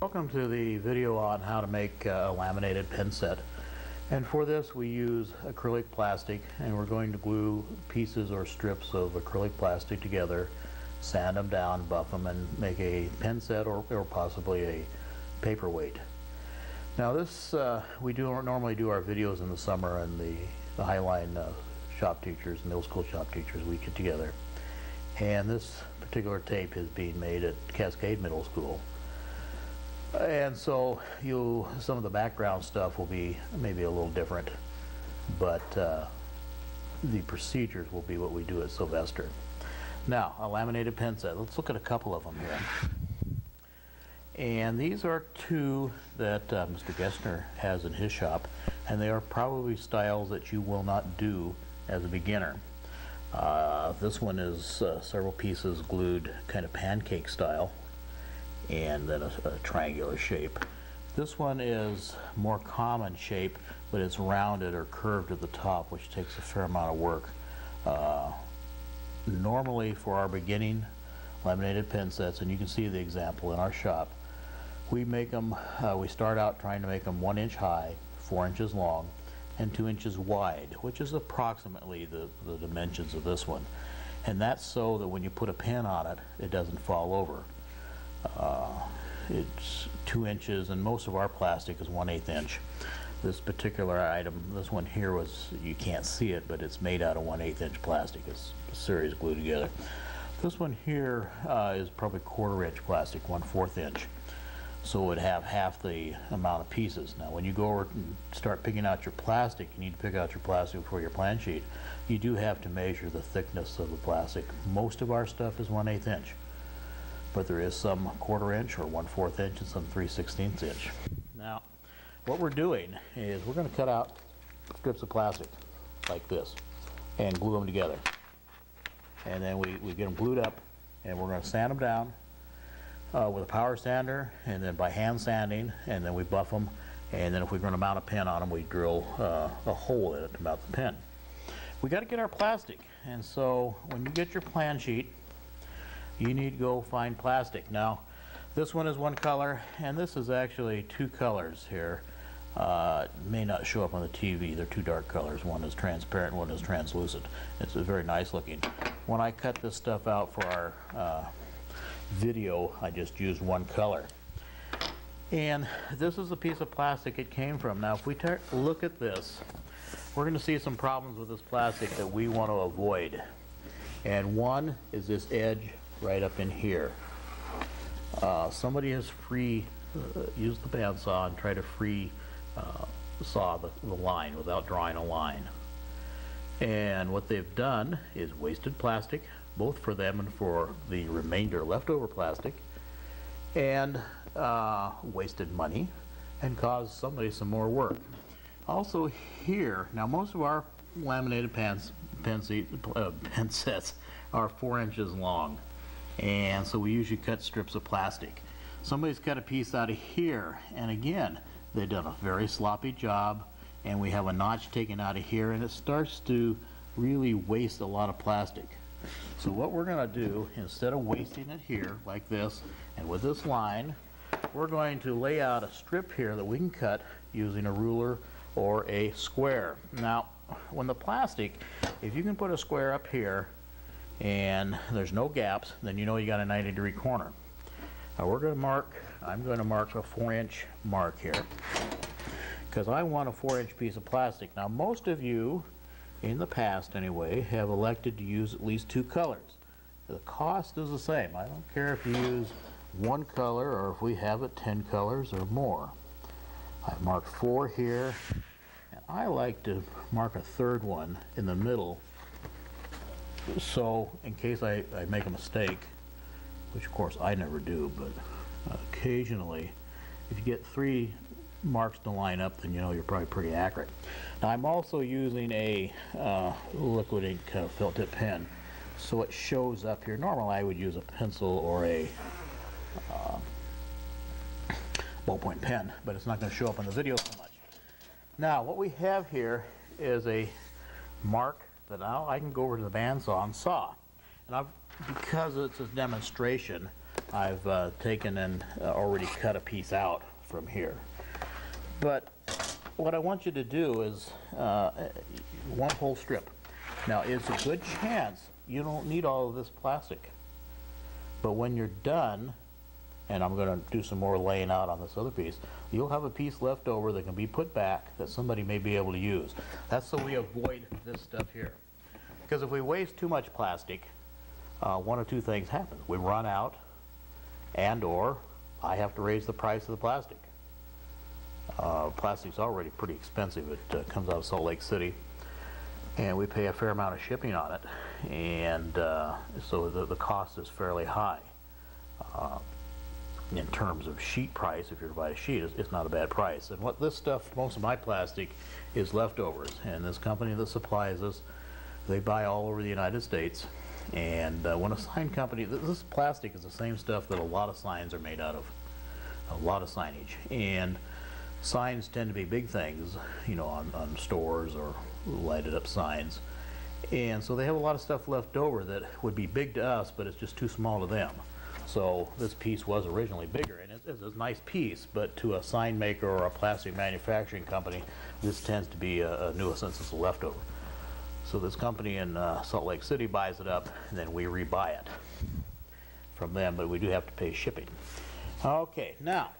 Welcome to the video on how to make a laminated pen set. And for this we use acrylic plastic, and we're going to glue pieces or strips of acrylic plastic together, sand them down, buff them, and make a pen set or possibly a paperweight. Now this, we normally do our videos in the summer, and the Highline shop teachers, middle school shop teachers, we get together. And this particular tape is being made at Cascade Middle School. And so some of the background stuff will be maybe a little different, but the procedures will be what we do at Sylvester. Now, a laminated pen set. Let's look at a couple of them here. And these are two that Mr. Gessner has in his shop, and they are probably styles that you will not do as a beginner. This one is several pieces glued kind of pancake style, and then a triangular shape. This one is more common shape, but it's rounded or curved at the top, which takes a fair amount of work. Normally for our beginning laminated pen sets, and you can see the example in our shop, we make them, we start out trying to make them 1 inch high, 4 inches long, and 2 inches wide, which is approximately the dimensions of this one. And that's so that when you put a pen on it, it doesn't fall over. It's 2 inches, and most of our plastic is 1/8 inch. This particular item, this one here, was, you can't see it, but it's made out of 1/8 inch plastic. It's a series glued together. This one here is probably 1/4 inch plastic, 1/4 inch. So it would have half the amount of pieces. Now when you go over and start picking out your plastic, you need to pick out your plastic for your plan sheet. You do have to measure the thickness of the plastic. Most of our stuff is 1/8 inch. But there is some 1/4 inch or 1/4 inch and some 3/16 inch. Now, what we're doing is we're going to cut out strips of plastic like this and glue them together. And then we get them glued up, and we're going to sand them down with a power sander, and then by hand sanding, and then we buff them, and then if we're going to mount a pen on them, we drill a hole in it to mount the pen. We got to get our plastic, and so when you get your plan sheet, you need to go find plastic. Now, this one is one color, and this is actually two colors here. It may not show up on the TV. They're two dark colors. One is transparent, one is translucent. It's very nice looking. When I cut this stuff out for our video, I just used one color. And this is the piece of plastic it came from. Now, if we look at this, we're going to see some problems with this plastic that we want to avoid. And one is this edge right up in here. Somebody has used the bandsaw and tried to saw the line without drawing a line. And what they've done is wasted plastic, both for them and for the remainder leftover plastic, and wasted money and caused somebody some more work. Also here, now most of our laminated pen sets are 4 inches long, and so we usually cut strips of plastic. Somebody's cut a piece out of here, and again, they've done a very sloppy job, and we have a notch taken out of here, and it starts to really waste a lot of plastic. So what we're going to do, instead of wasting it here like this and with this line, we're going to lay out a strip here that we can cut using a ruler or a square. Now when the plastic, if you can put a square up here and there's no gaps, then you know you got a 90-degree corner. Now we're going to mark, I'm going to mark a 4-inch mark here, because I want a 4-inch piece of plastic. Now most of you, in the past anyway, have elected to use at least 2 colors. The cost is the same. I don't care if you use 1 color or if we have it 10 colors or more. I've marked 4 here, and I like to mark a 3rd one in the middle, so in case I make a mistake, which of course I never do, but occasionally, if you get 3 marks to line up, then you know you're probably pretty accurate. Now I'm also using a liquid ink felt tip pen, so it shows up here. Normally I would use a pencil or a ballpoint pen, but it's not going to show up on the video so much. Now what we have here is a mark that now I can go over to the bandsaw and saw. And because it's a demonstration, I've taken and already cut a piece out from here. But what I want you to do is one whole strip. Now, it's a good chance you don't need all of this plastic. But when you're done, and I'm going to do some more laying out on this other piece, you'll have a piece left over that can be put back that somebody may be able to use. That's so we avoid this stuff here. Because if we waste too much plastic, one of two things happens. We run out, and or I have to raise the price of the plastic. Plastic's already pretty expensive. It comes out of Salt Lake City, and we pay a fair amount of shipping on it, and so the cost is fairly high. In terms of sheet price, if you're to buy a sheet, it's not a bad price. And what this stuff, most of my plastic, is leftovers. And this company that supplies us, they buy all over the United States. And when a sign company, this plastic is the same stuff that a lot of signs are made out of, a lot of signage. And signs tend to be big things, you know, on stores or lighted up signs. And so they have a lot of stuff left over that would be big to us, but it's just too small to them. So this piece was originally bigger, and it's a nice piece, but to a sign maker or a plastic manufacturing company, this tends to be a nuisance. It's a leftover. So this company in Salt Lake City buys it up, and then we rebuy it from them, but we do have to pay shipping. Okay, now,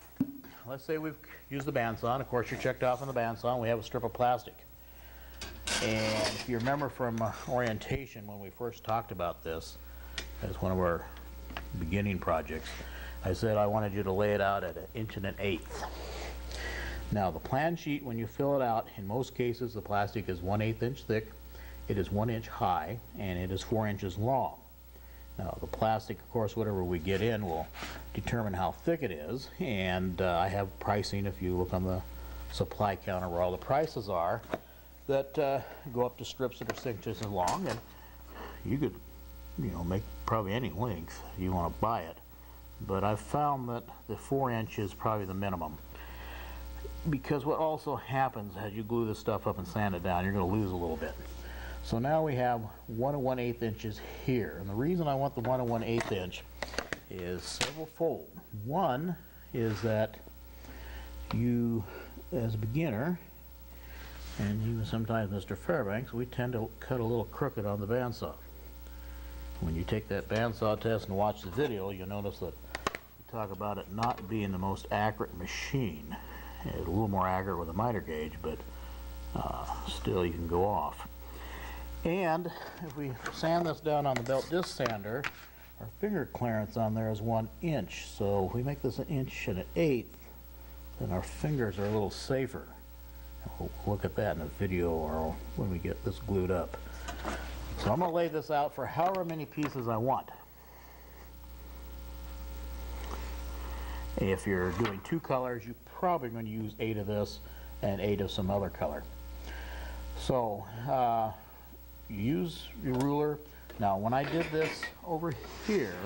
let's say we've used the bandsaw, and of course you're checked off on the bandsaw, and we have a strip of plastic. And if you remember from orientation when we first talked about this, as one of our beginning projects, I said I wanted you to lay it out at 1 1/8 inches. Now the plan sheet, when you fill it out, in most cases the plastic is 1/8 inch thick, it is 1 inch high, and it is 4 inches long. Now the plastic, of course, whatever we get in will determine how thick it is, and I have pricing, if you look on the supply counter where all the prices are, that go up to strips that are 6 inches long, and you could, you know, make probably any length you want to buy it. But I've found that the 4 inch is probably the minimum. Because what also happens as you glue this stuff up and sand it down, you're going to lose a little bit. So now we have 1 1/8 inches here. And the reason I want the 1 1/8 inch is several fold. One is that you, as a beginner, and even sometimes Mr. Fairbanks, we tend to cut a little crooked on the bandsaw. When you take that bandsaw test and watch the video, you'll notice that we talk about it not being the most accurate machine. It's a little more accurate with a miter gauge, but still you can go off. And if we sand this down on the belt disc sander, our finger clearance on there is 1 inch. So if we make this 1 1/8 inches, then our fingers are a little safer. We'll look at that in a video or when we get this glued up. So I'm going to lay this out for however many pieces I want. If you're doing 2 colors, you're probably going to use 8 of this and 8 of some other color. So use your ruler. Now when I did this over here,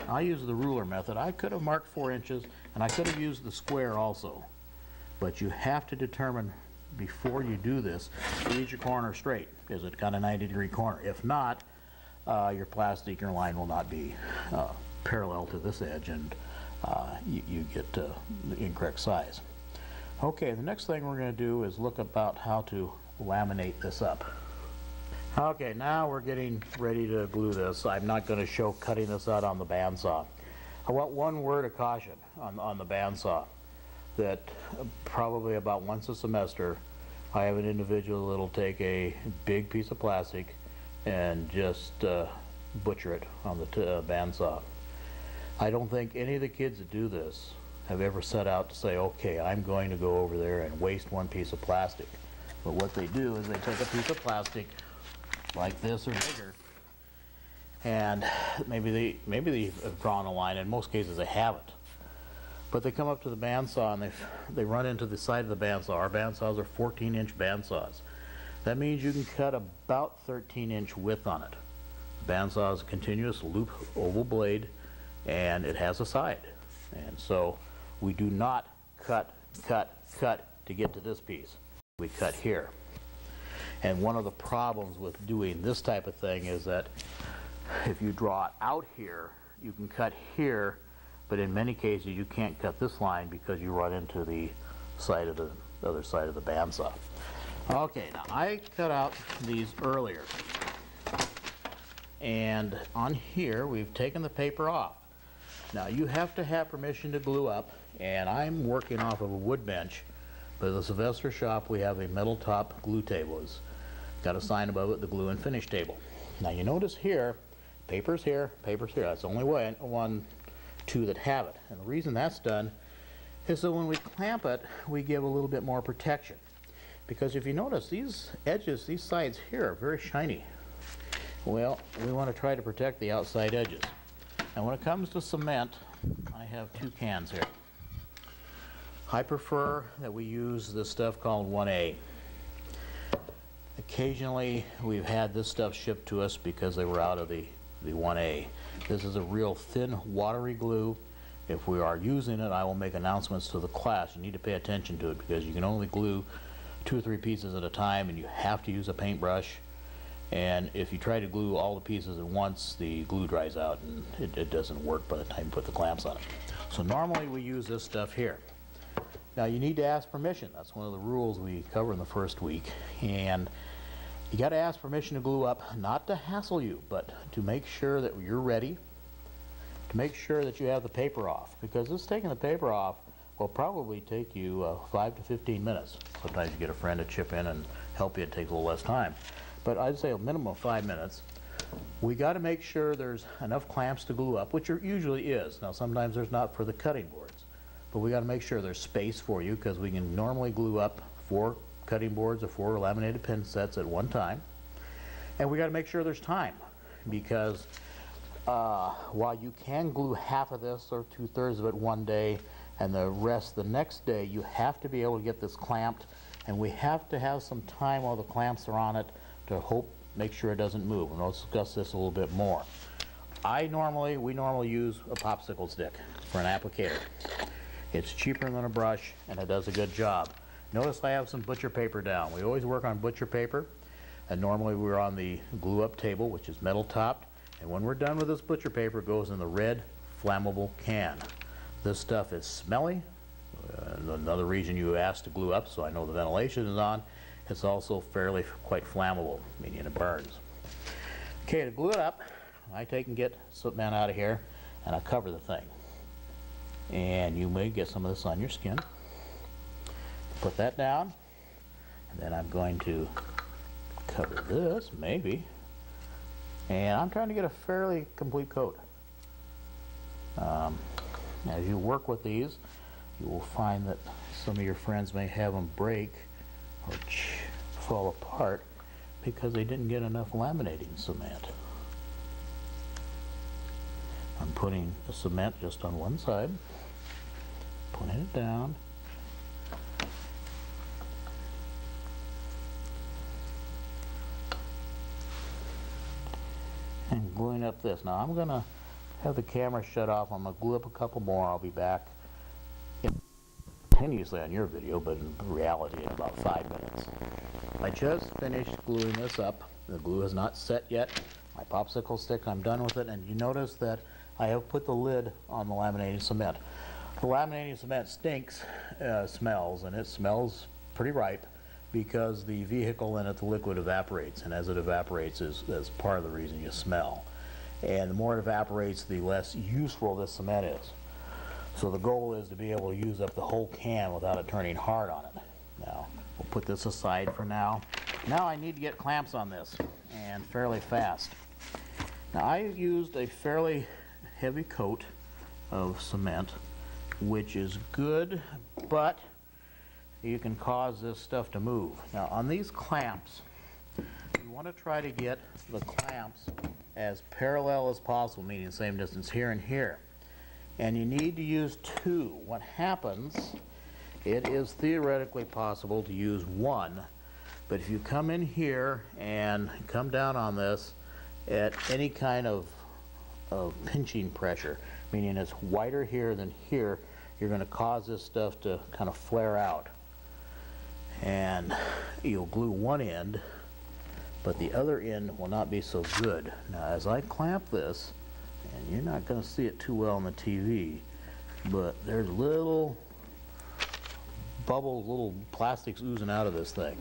I used the ruler method. I could have marked 4 inches, and I could have used the square also. But you have to determine before you do this, is your corner straight? Is it got a 90-degree corner? If not, your plastic, your line will not be parallel to this edge, and you get the incorrect size. Okay, the next thing we're going to do is look about how to laminate this up. Okay, now we're getting ready to glue this. I'm not going to show cutting this out on the bandsaw. I want one word of caution on the bandsaw, that probably about once a semester I have an individual that'll take a big piece of plastic and just butcher it on the bandsaw. I don't think any of the kids that do this have ever set out to say, okay, I'm going to go over there and waste one piece of plastic. But what they do is they take a piece of plastic like this or bigger, and maybe they have drawn a line. In most cases they haven't. But they come up to the bandsaw and they run into the side of the bandsaw. Our bandsaws are 14-inch bandsaws. That means you can cut about 13-inch width on it. The bandsaw is a continuous loop oval blade, and it has a side. And so we do not cut to get to this piece. We cut here. And one of the problems with doing this type of thing is that if you draw it out here, you can cut here, but in many cases you can't cut this line because you run into the side of the other side of the bandsaw. Okay, now I cut out these earlier, and on here we've taken the paper off. Now you have to have permission to glue up, and I'm working off of a wood bench, but at the Sylvester shop we have a metal top glue table. It's got a sign above it, the glue and finish table. Now you notice here, paper's here, paper's here. That's the only two that have it. And the reason that's done is so when we clamp it, we give a little bit more protection. Because if you notice, these edges, these sides here are very shiny. Well, we want to try to protect the outside edges. And when it comes to cement, I have two cans here. I prefer that we use this stuff called 1A. Occasionally, we've had this stuff shipped to us because they were out of the 1A. This is a real thin, watery glue. If we are using it, I will make announcements to the class. You need to pay attention to it because you can only glue 2 or 3 pieces at a time, and you have to use a paintbrush. And if you try to glue all the pieces at once, the glue dries out and it doesn't work by the time you put the clamps on it. So normally we use this stuff here. Now you need to ask permission. That's one of the rules we cover in the first week. And you got to ask permission to glue up, not to hassle you, but to make sure that you're ready, to make sure that you have the paper off. Because this taking the paper off will probably take you 5 to 15 minutes. Sometimes you get a friend to chip in and help you. It takes a little less time. But I'd say a minimum of 5 minutes. We got to make sure there's enough clamps to glue up, which there usually is. Now sometimes there's not for the cutting boards. But we got to make sure there's space for you, because we can normally glue up 4 cutting boards or 4 laminated pin sets at one time. And we got to make sure there's time, because while you can glue half of this or 2/3 of it one day and the rest the next day, you have to be able to get this clamped, and we have to have some time while the clamps are on it to make sure it doesn't move. And we'll discuss this a little bit more. We normally use a popsicle stick for an applicator. It's cheaper than a brush and it does a good job. Notice I have some butcher paper down. We always work on butcher paper, and normally we're on the glue up table, which is metal topped, and when we're done with this butcher paper, it goes in the red flammable can. This stuff is smelly. Another reason you asked to glue up, so I know the ventilation is on. It's also quite flammable, meaning it burns. Okay, to glue it up, I take and get cement out of here, and I cover the thing. And you may get some of this on your skin. Put that down, and then I'm going to cover this, maybe. And I'm trying to get a fairly complete coat. As you work with these, you will find that some of your friends may have them break or fall apart because they didn't get enough laminating cement. I'm putting the cement just on one side, putting it down, and gluing up this. Now I'm going to have the camera shut off. I'm going to glue up a couple more. I'll be back instantaneously on your video, but in reality in about 5 minutes. I just finished gluing this up. The glue is not set yet. My popsicle stick, I'm done with it, and you notice that I have put the lid on the laminating cement. The laminating cement smells, and it smells pretty ripe because the vehicle in it, the liquid evaporates, and as it evaporates is part of the reason you smell. And the more it evaporates, the less useful this cement is. So the goal is to be able to use up the whole can without it turning hard on it. Now, we'll put this aside for now. Now I need to get clamps on this, and fairly fast. Now I used a fairly heavy coat of cement, which is good, but you can cause this stuff to move. Now on these clamps, you want to try to get the clamps as parallel as possible, meaning the same distance here and here. And you need to use 2. What happens, it is theoretically possible to use 1, but if you come in here and come down on this at any kind of pinching pressure, meaning it's wider here than here, you're going to cause this stuff to kind of flare out. And you'll glue one end, but the other end will not be so good. Now as I clamp this, and you're not going to see it too well on the TV, but there's little bubbles, little plastics oozing out of this thing.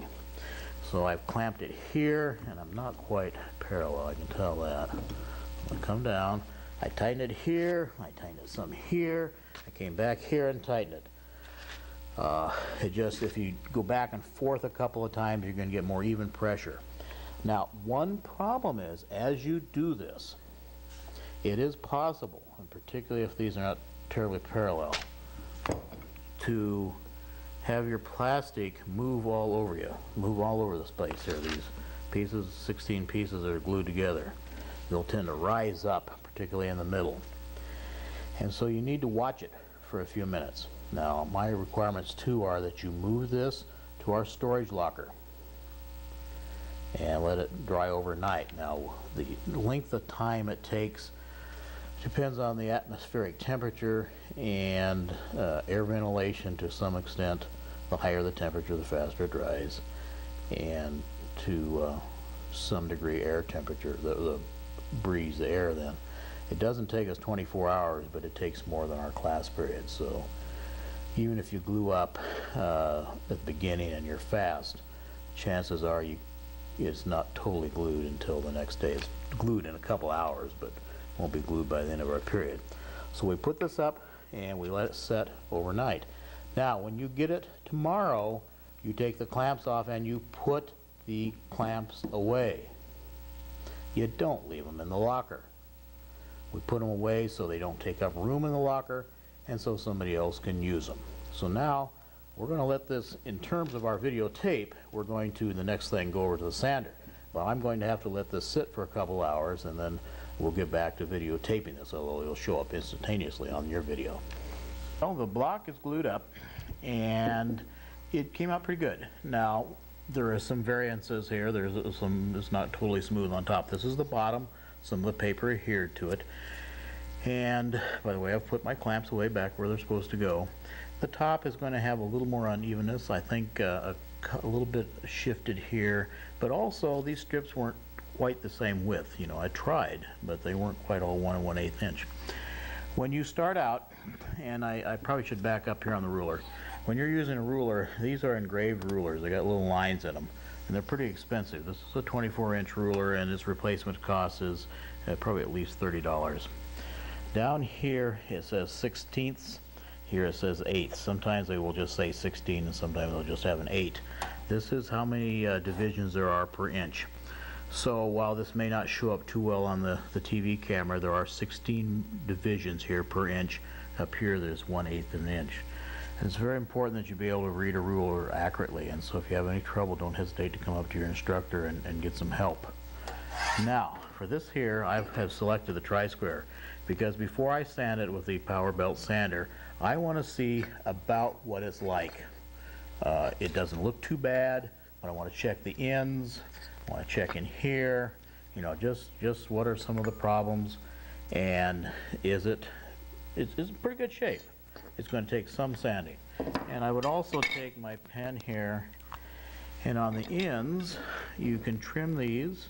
So I've clamped it here, and I'm not quite parallel, I can tell that. I come down, I tighten it here, I tighten it some here, I came back here and tightened it. If you go back and forth a couple of times, you're going to get more even pressure. Now, one problem is, as you do this, it is possible, and particularly if these are not terribly parallel, to have your plastic move all over you, move all over the space here. These pieces, 16 pieces that are glued together, they'll tend to rise up, particularly in the middle. And so you need to watch it for a few minutes. Now, my requirements too are that you move this to our storage locker and let it dry overnight. Now, the length of time it takes depends on the atmospheric temperature and air ventilation to some extent. The higher the temperature, the faster it dries, and to some degree air temperature, the breeze, the air then. It doesn't take us 24 hours, but it takes more than our class period. So even if you glue up at the beginning and you're fast, chances are it's not totally glued until the next day. It's glued in a couple hours, but won't be glued by the end of our period. So we put this up and we let it set overnight. Now, when you get it tomorrow, you take the clamps off and you put the clamps away. You don't leave them in the locker. We put them away so they don't take up room in the locker and so somebody else can use them. So now we're going to let this, in terms of our videotape, we're going to, the next thing, go over to the sander. But I'm going to have to let this sit for a couple hours, and then we'll get back to videotaping this, although it'll show up instantaneously on your video. Well, the block is glued up and it came out pretty good. Now, there are some variances here. There's some, it's not totally smooth on top. This is the bottom. Some of the paper adhered to it. And by the way, I've put my clamps away back where they're supposed to go. The top is going to have a little more unevenness. I think a little bit shifted here, but also these strips weren't quite the same width. You know, I tried, but they weren't quite all 1 1/8 inch. When you start out, and I probably should back up here on the ruler. When you're using a ruler, these are engraved rulers. They got little lines in them, and they're pretty expensive. This is a 24-inch ruler, and its replacement cost is probably at least $30. Down here it says 1/16. Here it says 1/8. Sometimes they will just say 16, and sometimes they'll just have an 8. This is how many divisions there are per inch. So while this may not show up too well on the TV camera, there are 16 divisions here per inch. Up here there's 1/8 of an inch. And it's very important that you be able to read a ruler accurately, and so if you have any trouble, don't hesitate to come up to your instructor and get some help. Now, for this here, I have selected the tri-square because before I sand it with the power belt sander, I want to see about what it's like. It doesn't look too bad, but I want to check the ends. I want to check in here, you know, just what are some of the problems, and it's in pretty good shape. It's going to take some sanding. And I would also take my pen here, and on the ends you can trim these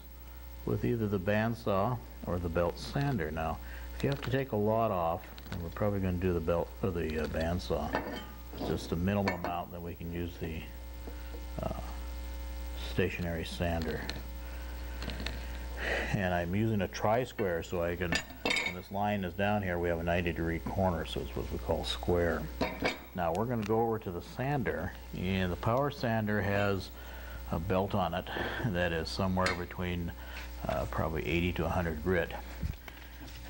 with either the bandsaw or the belt sander. Now, if you have to take a lot off, and we're probably going to do the belt or the bandsaw, it's just a minimal amount, that we can use the stationary sander. And I'm using a tri-square so I can, when this line is down here, we have a 90-degree corner, so it's what we call square. Now we're going to go over to the sander, and the power sander has a belt on it that is somewhere between probably 80 to 100 grit.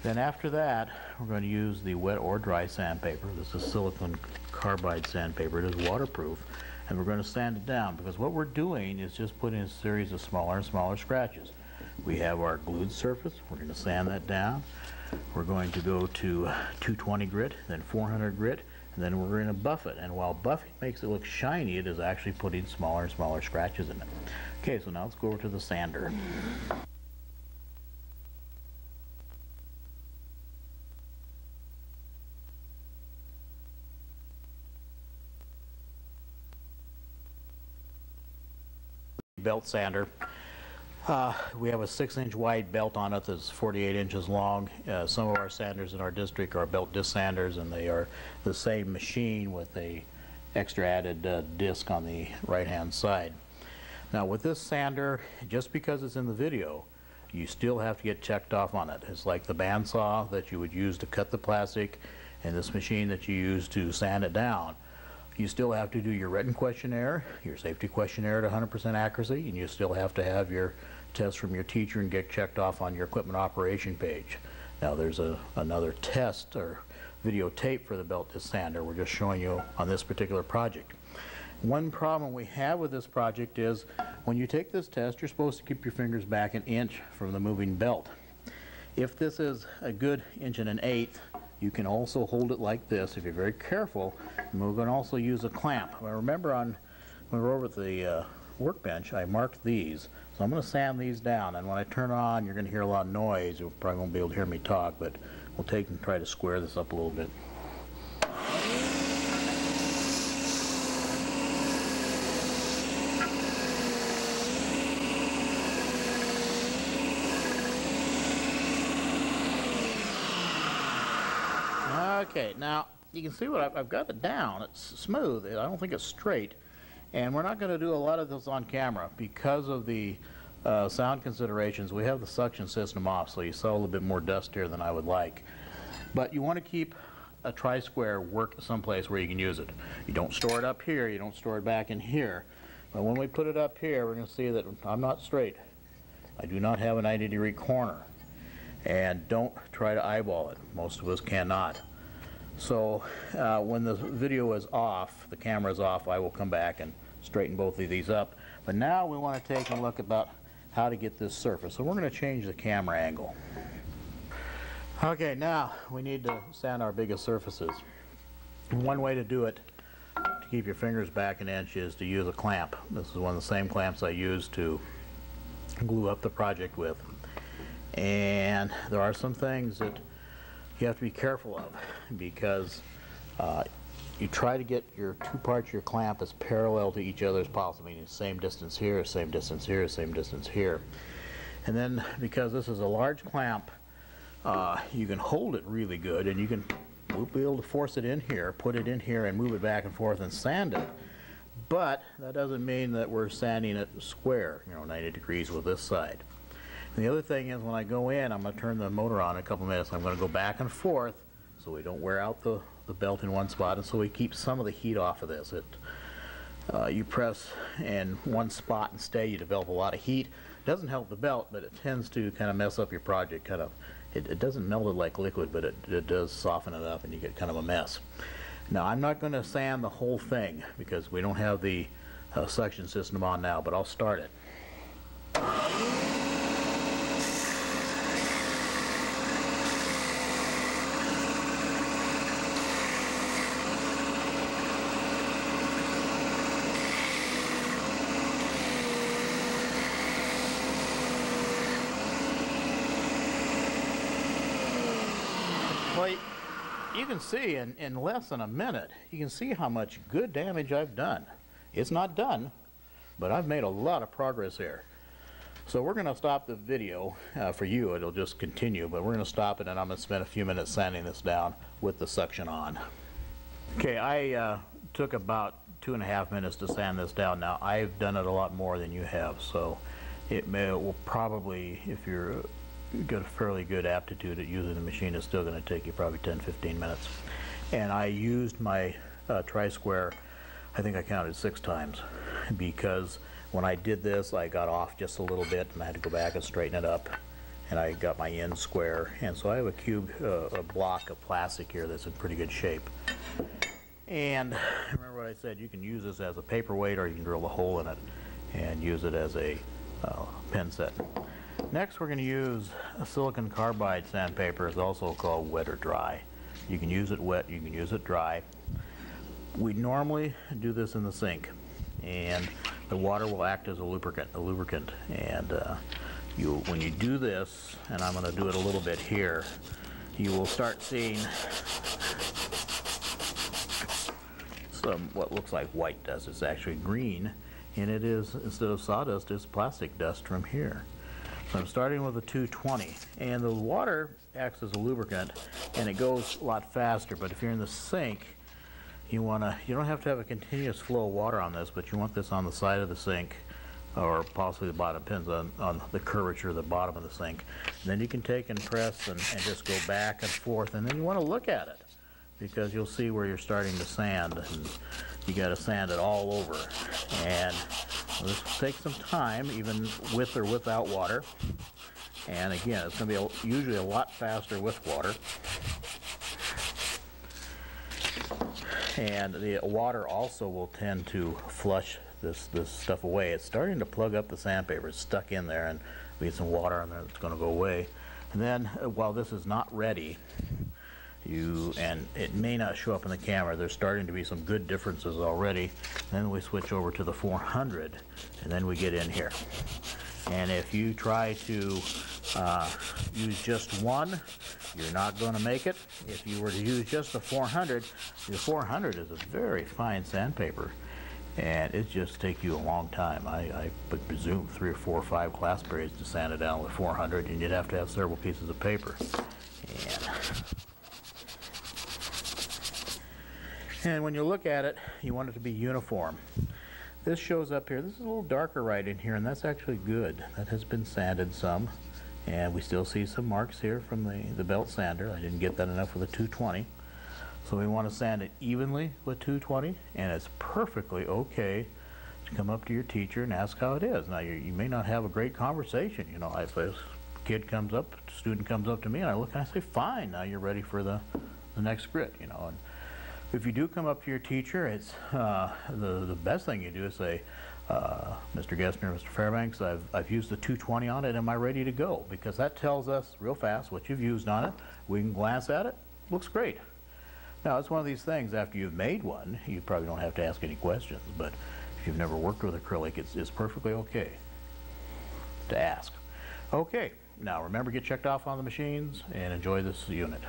Then after that, we're going to use the wet or dry sandpaper. This is silicon carbide sandpaper. It is waterproof. And we're going to sand it down, because what we're doing is just putting a series of smaller and smaller scratches. We have our glued surface. We're going to sand that down. We're going to go to 220 grit, then 400 grit, and then we're going to buff it. And while buffing makes it look shiny, it is actually putting smaller and smaller scratches in it. Okay, so now let's go over to the sander. Belt sander. We have a 6-inch wide belt on it that's 48 inches long. Some of our sanders in our district are belt disc sanders, and they are the same machine with a extra added disc on the right hand side. Now with this sander, just because it's in the video, you still have to get checked off on it. It's like the bandsaw that you would use to cut the plastic and this machine that you use to sand it down. You still have to do your written questionnaire, your safety questionnaire at 100% accuracy, and you still have to have your test from your teacher and get checked off on your equipment operation page. Now there's another test or videotape for the belt disc sander. We're just showing you on this particular project. One problem we have with this project is when you take this test, you're supposed to keep your fingers back an inch from the moving belt. If this is a good 1.125", you can also hold it like this if you're very careful. And we're going to also use a clamp. I remember when we were over at the workbench, I marked these. So I'm going to sand these down, and when I turn on, you're going to hear a lot of noise. You probably won't be able to hear me talk, but we'll take and try to square this up a little bit. Okay, now you can see what I've got it down. It's smooth. I don't think it's straight. And we're not going to do a lot of this on camera because of the sound considerations. We have the suction system off, so you saw a little bit more dust here than I would like. But you want to keep a tri-square work someplace where you can use it. You don't store it up here, you don't store it back in here. But when we put it up here, we're going to see that I'm not straight. I do not have a 90-degree corner. And don't try to eyeball it. Most of us cannot. So when the video is off, the camera is off, I will come back and straighten both of these up. But now we want to take a look about how to get this surface. So we're going to change the camera angle. Okay, now we need to sand our biggest surfaces. One way to do it to keep your fingers back an inch is to use a clamp. This is one of the same clamps I used to glue up the project with. And there are some things that you have to be careful of because you try to get your two parts of your clamp as parallel to each other as possible, meaning same distance here, same distance here, same distance here. And then because this is a large clamp, you can hold it really good, and you can be able to force it in here, put it in here, and move it back and forth and sand it. But that doesn't mean that we're sanding it square, 90 degrees with this side. And the other thing is when I go in, I'm going to turn the motor on in a couple minutes. I'm going to go back and forth so we don't wear out the belt in one spot, and so we keep some of the heat off of this. You press in one spot and stay, you develop a lot of heat. It doesn't help the belt, but it tends to kind of mess up your project. It doesn't melt it like liquid, but it does soften it up and you get kind of a mess. Now I'm not going to sand the whole thing because we don't have the suction system on now, but I'll start it. Well, you can see in less than a minute, you can see how much good damage I've done. It's not done, but I've made a lot of progress here. So we're going to stop the video for you. It'll just continue, but we're going to stop it, and I'm going to spend a few minutes sanding this down with the suction on. Okay, I took about 2.5 minutes to sand this down. Now, I've done it a lot more than you have, so it will probably, if you're got a fairly good aptitude at using the machine, it's still going to take you probably 10-15 minutes. And I used my tri-square, I think I counted 6 times, because when I did this I got off just a little bit and I had to go back and straighten it up, and I got my end square. And so I have a block of plastic here that's in pretty good shape. And remember what I said, you can use this as a paperweight, or you can drill a hole in it and use it as a pen set. Next we're going to use a silicon carbide sandpaper. It's also called wet or dry. You can use it wet, you can use it dry. We normally do this in the sink, and the water will act as a lubricant. And when you do this, and I'm going to do it a little bit here, you will start seeing some what looks like white dust. It's actually green, and it is, instead of sawdust, it's plastic dust from here. So I'm starting with a 220, and the water acts as a lubricant, and it goes a lot faster. But if you're in the sink, you don't have to have a continuous flow of water on this, but you want this on the side of the sink, or possibly the bottom, depends on the curvature of the bottom of the sink. And then you can take and press and just go back and forth, and then you want to look at it, because you'll see where you're starting to sand, and you got to sand it all over. And this will take some time, even with or without water. And again, it's going to be usually a lot faster with water. And the water also will tend to flush this stuff away. It's starting to plug up the sandpaper. It's stuck in there, and we get some water on there that's going to go away. And then while this is not ready, and it may not show up in the camera, there's starting to be some good differences already. Then we switch over to the 400, and then we get in here. And if you try to use just one, you're not going to make it. If you were to use just the 400 is a very fine sandpaper, and it just takes you a long time. I would presume 3 or 4 or 5 class periods to sand it down with 400, and you'd have to have several pieces of paper. And when you look at it, you want it to be uniform. This shows up here. This is a little darker right in here, and that's actually good. That has been sanded some, and we still see some marks here from the belt sander. I didn't get that enough with a 220. So we want to sand it evenly with 220, and it's perfectly okay to come up to your teacher and ask how it is. Now, you may not have a great conversation. You know, if a student comes up to me, and I look and I say, fine, now you're ready for the next grit, you know. And if you do come up to your teacher, it's the best thing you do is say, Mr. Gessner, Mr. Fairbanks, I've used the 220 on it. Am I ready to go? Because that tells us real fast what you've used on it. We can glance at it. Looks great. Now, it's one of these things, after you've made one, you probably don't have to ask any questions. But if you've never worked with acrylic, it's perfectly okay to ask. Okay, now remember, get checked off on the machines and enjoy this unit.